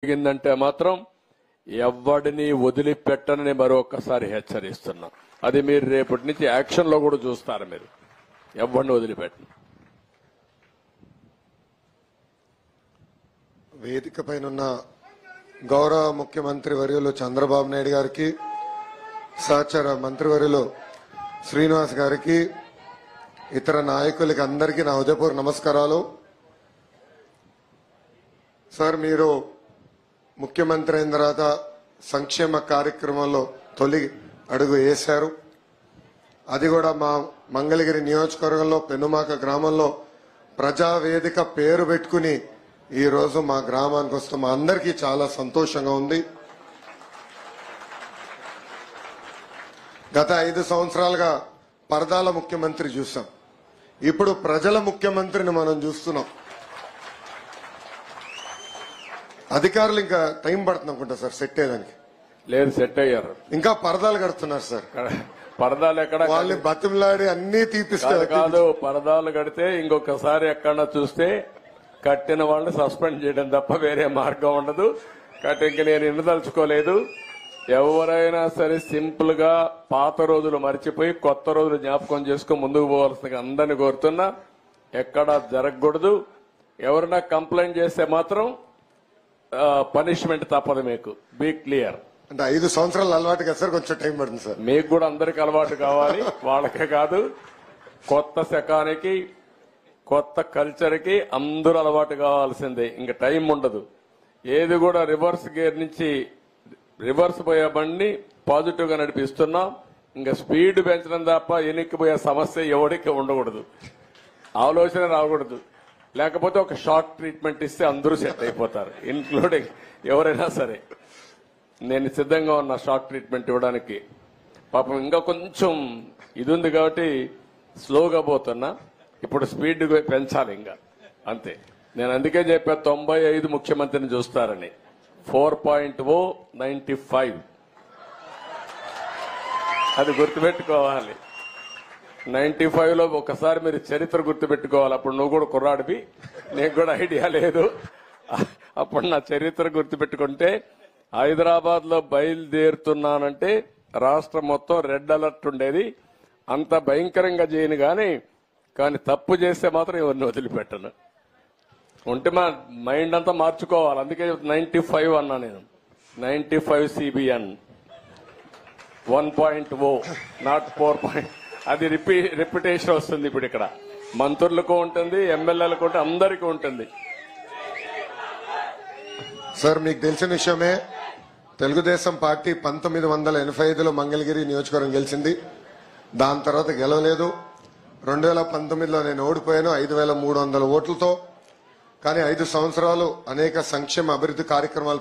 జరిగిందంటే మాత్రం ఎవడిని వదిలిపెట్టనని మరొకసారి హెచ్చరిస్తున్నా. అది మీరు రేపటి నుంచి యాక్షన్ లో కూడా చూస్తారు. మీరు ఎవడిని వదిలిపెట్టను. వేదిక పైన గౌరవ ముఖ్యమంత్రి వర్యులు చంద్రబాబు నాయుడు గారికి, సహచర మంత్రివర్యులు శ్రీనివాస్ గారికి, ఇతర నాయకులకి అందరికీ నా హృదయపూర్వక నమస్కారాలు. సార్, మీరు ముఖ్యమంత్రి అయిన తర్వాత సంక్షేమ కార్యక్రమంలో తొలి అడుగు వేశారు. అది కూడా మా మంగళగిరి నియోజకవర్గంలో పెనుమాక గ్రామంలో ప్రజావేదిక పేరు పెట్టుకుని ఈ రోజు మా గ్రామానికి వస్తే మా అందరికీ చాలా సంతోషంగా ఉంది. గత 5 సంవత్సరాలుగా పరదాల ముఖ్యమంత్రి చూసాం. ఇప్పుడు ప్రజల ముఖ్యమంత్రిని మనం చూస్తున్నాం. అధికారులు ఇంకా టైం పడుతుంది అనుకుంటా సార్ సెట్ అయ్యేదానికి. లేదు, సెట్ అయ్యారు. ఇంకా పరదాలు కడుతున్నారు సార్. పరదాలు ఎక్కడ వాళ్ళని బతిమలాడి అన్ని తీపిస్తారు. కాదు, పరదాలు కడితే ఇంకొకసారి ఎక్కడన్నా చూస్తే కట్టిన వాళ్ళని సస్పెండ్ చేయడం తప్ప వేరే మార్గం ఉండదు. కాబట్టి ఇంక నేను ఇండదలుచుకోలేదు. ఎవరైనా సరే సింపుల్ గా పాత రోజులు మర్చిపోయి కొత్త రోజులు జ్ఞాపకం చేసుకుని ముందుకు పోవాల్సిందిగా అందరిని కోరుతున్నా. ఎక్కడా జరగకూడదు. ఎవరైనా కంప్లైంట్ చేస్తే మాత్రం పనిష్మెంట్ తప్పదు. మీకు బీ క్లియర్. అంటే 5 సంవత్సరాలు అలవాటు కదా సార్, కొంచెం టైం పడుతుంది సార్. మీకు కూడా అందరికి అలవాటు కావాలి, వాళ్ళకే కాదు. కొత్త శకానికి కొత్త కల్చర్ కి అందరూ అలవాటు కావాల్సిందే. ఇంకా టైం ఉండదు. ఏది కూడా రివర్స్ గేర్ నుంచి రివర్స్ పోయే బండిని పాజిటివ్ గా నడిపిస్తున్నాం. ఇంకా స్పీడ్ పెంచడం తప్ప ఎనిక్కిపోయే సమస్య ఎవరికి ఉండకూడదు. ఆలోచన రాకూడదు. లేకపోతే ఒక షార్ట్ ట్రీట్మెంట్ ఇస్తే అందరూ సెట్ అయిపోతారు, ఇన్క్లూడింగ్ ఎవరైనా సరే. నేను సిద్ధంగా ఉన్నా షార్ట్ ట్రీట్మెంట్ ఇవ్వడానికి. పాపం ఇంకా కొంచెం ఇది ఉంది కాబట్టి స్లోగా పోతున్నా. ఇప్పుడు స్పీడ్ పెంచాలి ఇంకా, అంతే. నేను అందుకే చెప్పా 95 ముఖ్యమంత్రిని చూస్తారని. 4.0 95 అది గుర్తుపెట్టుకోవాలి. 95లో ఒకసారి మీరు చరిత్ర గుర్తుపెట్టుకోవాలి. అప్పుడు నువ్వు కూడా కుర్రాడివి, నీకు కూడా ఐడియా లేదు. అప్పుడు నా చరిత్ర గుర్తుపెట్టుకుంటే హైదరాబాద్ లో బయలుదేరుతున్నానంటే రాష్ట్రం మొత్తం రెడ్ అలర్ట్ ఉండేది. అంత భయంకరంగా చేయను కానీ తప్పు చేస్తే మాత్రం ఎవరిని వదిలిపెట్టను. ఉంటే మా మైండ్ అంతా మార్చుకోవాలి. అందుకే 95 అన్నా నేను. 95 CBN 1.0 నాట్ 4. అది రిపిటేషన్ వస్తుంది. ఇప్పుడు ఇక్కడ మంత్రులకు ఉంటుంది, ఎమ్మెల్యేలకు ఉంటుంది, అందరికీ ఉంటుంది. సార్, మీకు తెలిసిన విషయమే, తెలుగుదేశం పార్టీ 1985లో మంగళగిరి నియోజకవర్గం గెలిచింది. దాని తర్వాత గెలవలేదు. 2019లో నేను ఓడిపోయాను 5300 ఓట్లతో. కానీ 5 సంవత్సరాలు అనేక సంక్షేమ అభివృద్ధి కార్యక్రమాలు